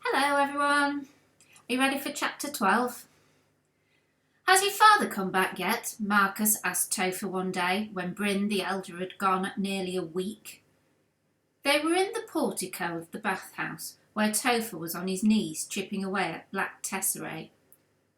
Hello everyone, are you ready for chapter 12? Has your father come back yet? Marcus asked Topher one day when Bryn the elder had gone nearly a week. They were in the portico of the bathhouse, where Topher was on his knees chipping away at black tesserae.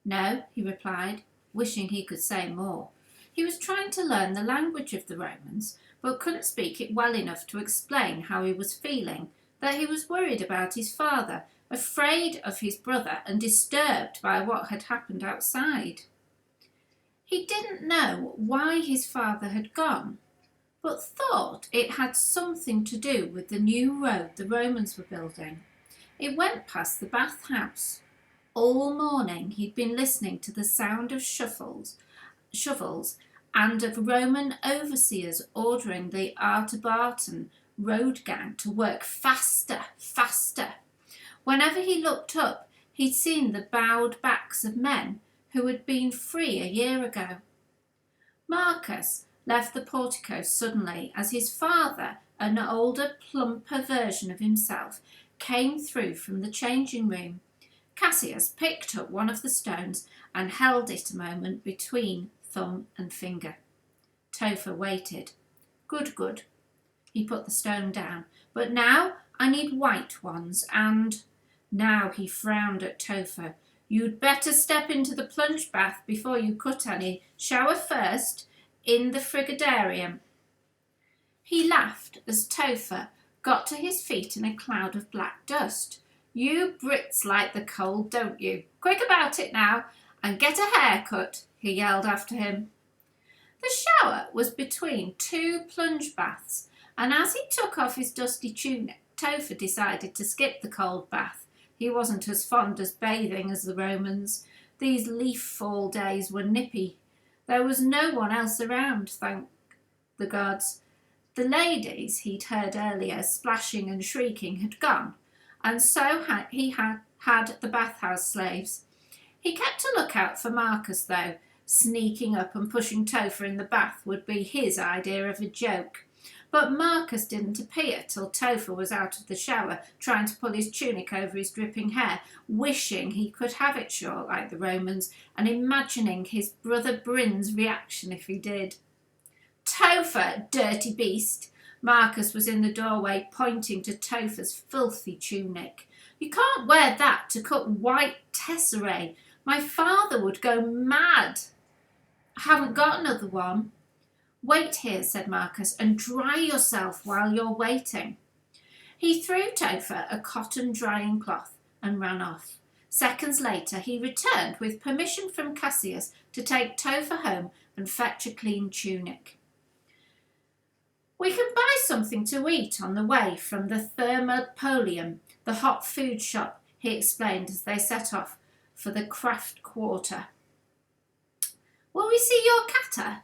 No, he replied, wishing he could say more. He was trying to learn the language of the Romans, but couldn't speak it well enough to explain how he was feeling, that he was worried about his father, afraid of his brother and disturbed by what had happened outside. He didn't know why his father had gone, but thought it had something to do with the new road the Romans were building. It went past the bathhouse. All morning he'd been listening to the sound of shovels and of Roman overseers ordering the Artabartan road gang to work faster. Whenever he looked up, he'd seen the bowed backs of men who had been free a year ago. Marcus left the portico suddenly as his father, an older, plumper version of himself, came through from the changing room. Cassius picked up one of the stones and held it a moment between thumb and finger. Topher waited. Good. He put the stone down. But now I need white ones and... Now he frowned at Topher. You'd better step into the plunge bath before you cut any. Shower first in the frigidarium. He laughed as Topher got to his feet in a cloud of black dust. You Brits like the cold, don't you? Quick about it now and get a haircut, he yelled after him. The shower was between two plunge baths, and as he took off his dusty tunic, Topher decided to skip the cold bath. He wasn't as fond of bathing as the Romans. These leaf fall days were nippy. There was no one else around, thank the gods. The ladies he'd heard earlier splashing and shrieking had gone, and so he had the bathhouse slaves. He kept a lookout for Marcus, though. Sneaking up and pushing Topher in the bath would be his idea of a joke. But Marcus didn't appear till Topher was out of the shower, trying to pull his tunic over his dripping hair, wishing he could have it short like the Romans, and imagining his brother Bryn's reaction if he did. Topher, dirty beast! Marcus was in the doorway, pointing to Topher's filthy tunic. You can't wear that to cut white tesserae. My father would go mad. I haven't got another one. Wait here, said Marcus, and dry yourself while you're waiting. He threw Topher a cotton drying cloth and ran off. Seconds later he returned with permission from Cassius to take Topher home and fetch a clean tunic. We can buy something to eat on the way from the Thermopolium, the hot food shop, he explained as they set off for the craft quarter. Will we see your catter?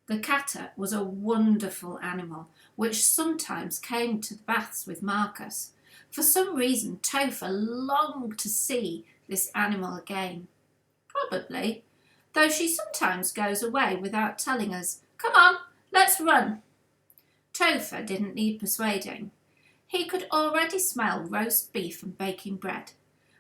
The catter was a wonderful animal, which sometimes came to the baths with Marcus. For some reason, Topher longed to see this animal again. Probably, though she sometimes goes away without telling us. Come on, let's run. Topher didn't need persuading. He could already smell roast beef and baking bread.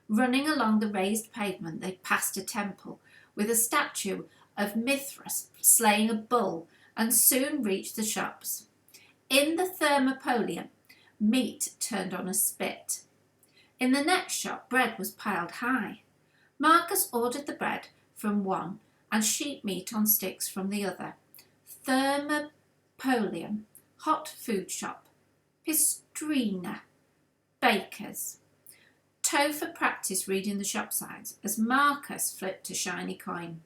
Running along the raised pavement, they passed a temple with a statue of Mithras slaying a bull, and soon reached the shops. In the Thermopolium, meat turned on a spit. In the next shop, bread was piled high. Marcus ordered the bread from one and sheep meat on sticks from the other. Thermopolium, hot food shop, Pistrina, bakers. Topher practiced reading the shop signs as Marcus flipped a shiny coin.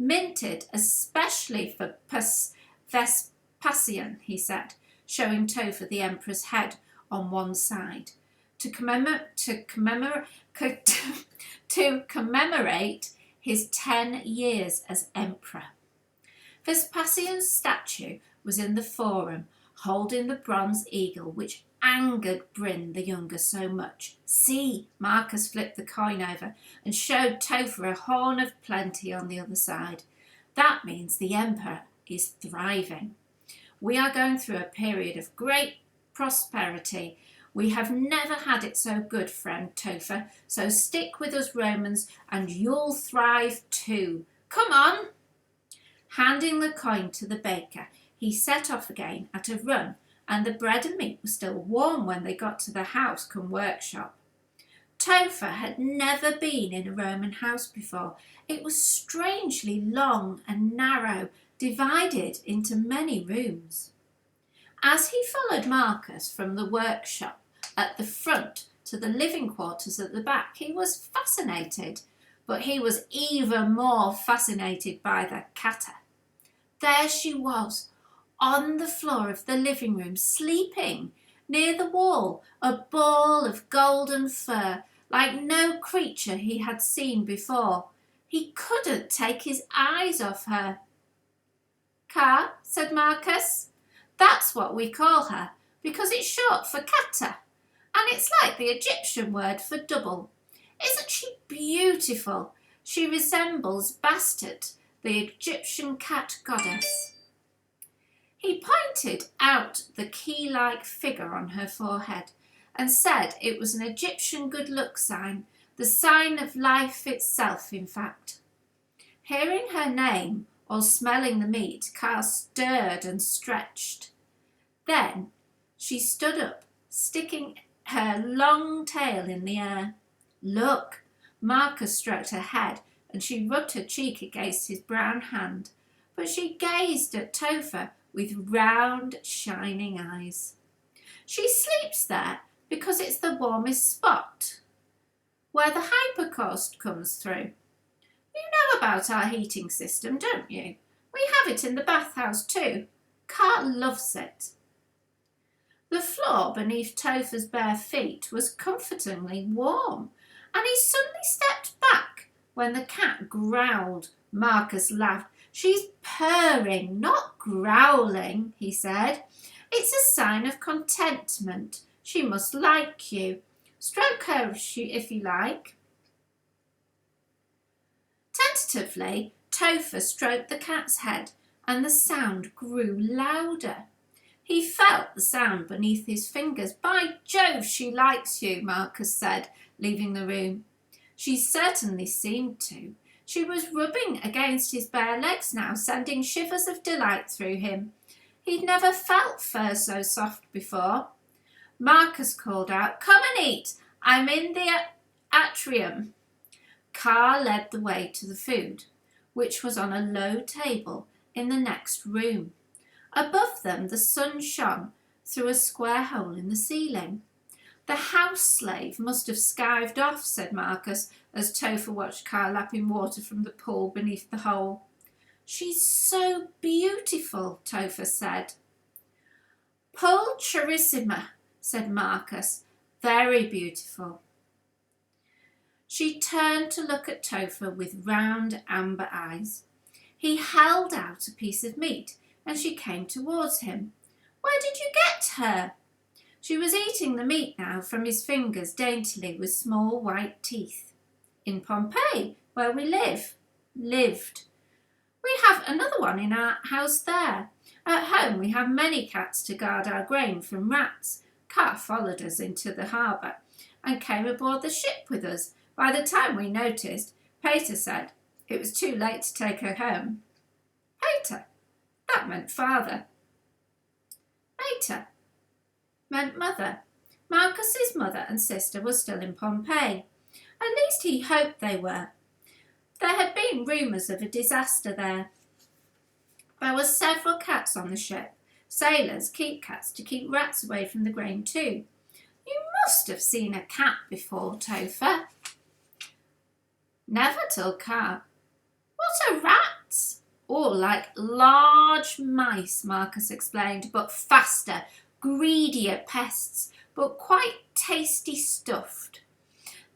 Minted especially for Vespasian, he said, showing Topher the emperor's head on one side. To commemorate his 10 years as emperor. Vespasian's statue was in the forum, holding the bronze eagle, which angered Bryn the younger so much. See, Marcus flipped the coin over and showed Topher a horn of plenty on the other side. That means the emperor is thriving. We are going through a period of great prosperity. We have never had it so good, friend Topher, so stick with us Romans and you'll thrive too. Come on!" Handing the coin to the baker, he set off again at a run, and the bread and meat were still warm when they got to the house cum workshop. Topher had never been in a Roman house before. It was strangely long and narrow, divided into many rooms. As he followed Marcus from the workshop at the front to the living quarters at the back, he was fascinated, but he was even more fascinated by the catter. There she was, on the floor of the living room, sleeping near the wall, a ball of golden fur, like no creature he had seen before. He couldn't take his eyes off her. "Car," said Marcus. "That's what we call her, because it's short for Kata, and it's like the Egyptian word for double. Isn't she beautiful? She resembles Bastet, the Egyptian cat goddess." He pointed out the key-like figure on her forehead and said it was an Egyptian good-luck sign, the sign of life itself, in fact. Hearing her name or smelling the meat, Car stirred and stretched. Then she stood up, sticking her long tail in the air. "Look!" Marcus stroked her head, and she rubbed her cheek against his brown hand, but she gazed at Topher with round, shining eyes. "She sleeps there because it's the warmest spot, where the hypercaust comes through. You know about our heating system, don't you? We have it in the bathhouse too. Car loves it." The floor beneath Topher's bare feet was comfortingly warm, and he suddenly stepped back when the cat growled. Marcus laughed. "She's purring, not growling," he said. "It's a sign of contentment. She must like you. Stroke her if you like." Tentatively, Topher stroked the cat's head, and the sound grew louder. He felt the sound beneath his fingers. "By Jove, she likes you," Marcus said, leaving the room. She certainly seemed to. She was rubbing against his bare legs now, sending shivers of delight through him. He'd never felt fur so soft before. Marcus called out, "Come and eat. I'm in the atrium." Car led the way to the food, which was on a low table in the next room. Above them the sun shone through a square hole in the ceiling. "The house slave must have skived off," said Marcus, as Topher watched Car lapping water from the pool beneath the hole. "She's so beautiful," Topher said. "Pulcherissima," said Marcus. "Very beautiful." She turned to look at Topher with round amber eyes. He held out a piece of meat, and she came towards him. "Where did you get her?" She was eating the meat now from his fingers daintily with small white teeth. "In Pompeii, where we lived. We have another one in our house there. At home we have many cats to guard our grain from rats. Car followed us into the harbour and came aboard the ship with us. By the time we noticed, Pater said it was too late to take her home." Pater? That meant father. Mater meant mother. Marcus's mother and sister were still in Pompeii. At least he hoped they were. There had been rumours of a disaster there. There were several cats on the ship. Sailors keep cats to keep rats away from the grain too. "You must have seen a cat before, Topher." "Never till Car." "What are rats?" "Oh, like large mice," Marcus explained, "but faster, greedier pests, but quite tasty stuffed."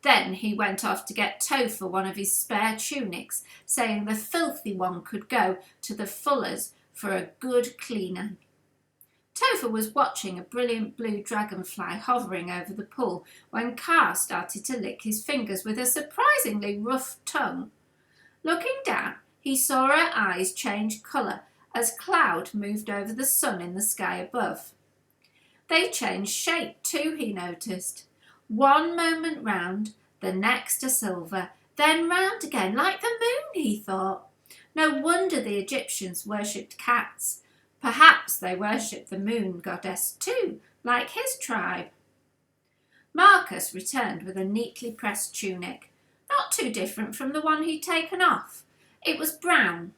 Then he went off to get Topher one of his spare tunics, saying the filthy one could go to the fuller's for a good cleaning. Topher was watching a brilliant blue dragonfly hovering over the pool when Car started to lick his fingers with a surprisingly rough tongue. Looking down, he saw her eyes change colour as cloud moved over the sun in the sky above. They changed shape too, he noticed. One moment round, the next a silver, then round again like the moon, he thought. No wonder the Egyptians worshipped cats. Perhaps they worshipped the moon goddess too, like his tribe. Marcus returned with a neatly pressed tunic, not too different from the one he'd taken off. It was brown.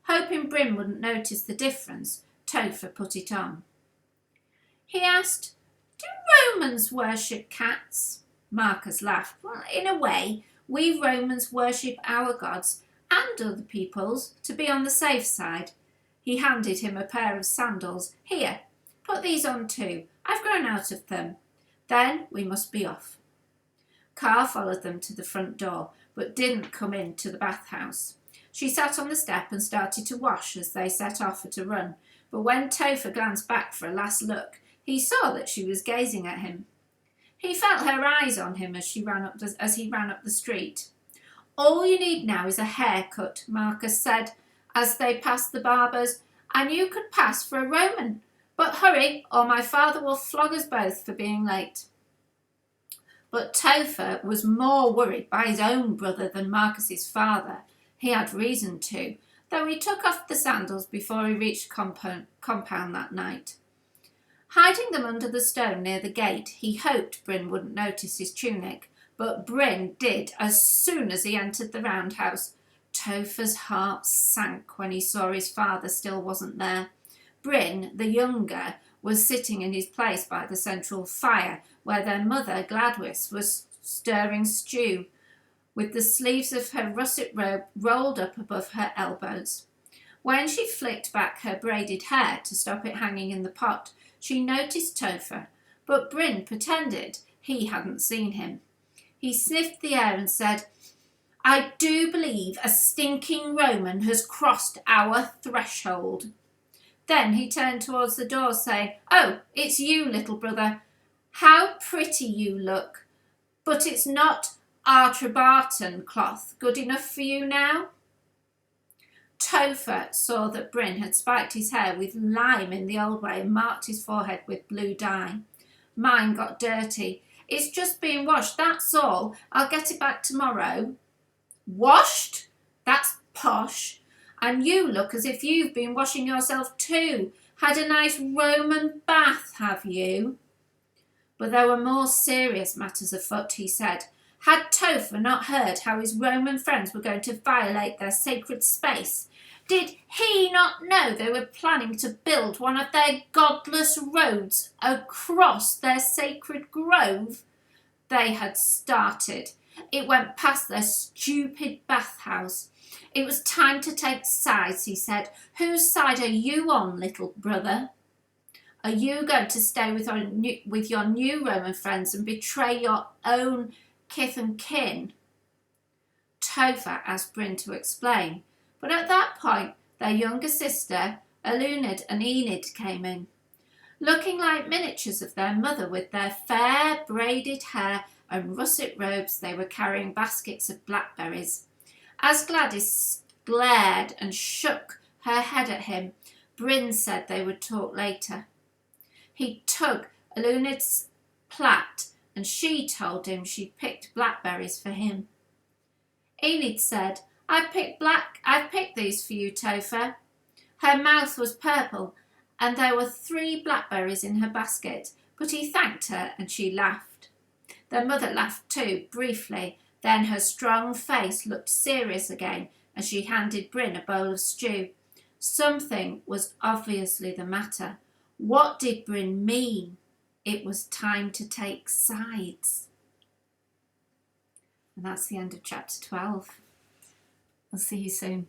Hoping Bryn wouldn't notice the difference, Topher put it on. He asked, "Do Romans worship cats?" Marcus laughed. "Well, in a way, we Romans worship our gods and other people's to be on the safe side." He handed him a pair of sandals. "Here, put these on too. I've grown out of them. Then we must be off." Car followed them to the front door, but didn't come into the bathhouse. She sat on the step and started to wash as they set off at a run, but when Topher glanced back for a last look, he saw that she was gazing at him. He felt her eyes on him as he ran up the street. "All you need now is a haircut," Marcus said as they passed the barber's, "and you could pass for a Roman. But hurry, or my father will flog us both for being late." But Topher was more worried by his own brother than Marcus's father. He had reason to, though he took off the sandals before he reached compound that night. Hiding them under the stone near the gate, he hoped Bryn wouldn't notice his tunic, but Bryn did as soon as he entered the roundhouse. Topher's heart sank when he saw his father still wasn't there. Bryn, the younger, was sitting in his place by the central fire, where their mother, Gladwys, was stirring stew, with the sleeves of her russet robe rolled up above her elbows. When she flicked back her braided hair to stop it hanging in the pot, she noticed Topher, but Bryn pretended he hadn't seen him. He sniffed the air and said, "I do believe a stinking Roman has crossed our threshold." Then he turned towards the door, saying, "Oh, it's you, little brother. How pretty you look. But it's not Artrabarton cloth good enough for you now?" Topher saw that Bryn had spiked his hair with lime in the old way and marked his forehead with blue dye. "Mine got dirty. It's just been washed, that's all. I'll get it back tomorrow." "Washed? That's posh. And you look as if you've been washing yourself too. Had a nice Roman bath, have you?" But there were more serious matters afoot, he said. Had Topher not heard how his Roman friends were going to violate their sacred space? Did he not know they were planning to build one of their godless roads across their sacred grove? They had started. It went past their stupid bathhouse. It was time to take sides, he said. "Whose side are you on, little brother? Are you going to stay with your new Roman friends and betray your own kith and kin?" Topher asked Bryn to explain, but at that point their younger sister, Eluned and Enid, came in. Looking like miniatures of their mother with their fair braided hair and russet robes, they were carrying baskets of blackberries. As Gladys glared and shook her head at him, Bryn said they would talk later. He tugged Eluned's plait, and she told him she'd picked blackberries for him. Enid said, I've picked these for you, Topher." Her mouth was purple, and there were 3 blackberries in her basket, but he thanked her and she laughed. Their mother laughed too, briefly, then her strong face looked serious again as she handed Bryn a bowl of stew. Something was obviously the matter. What did Bryn mean? It was time to take sides. And that's the end of chapter 12. I'll see you soon.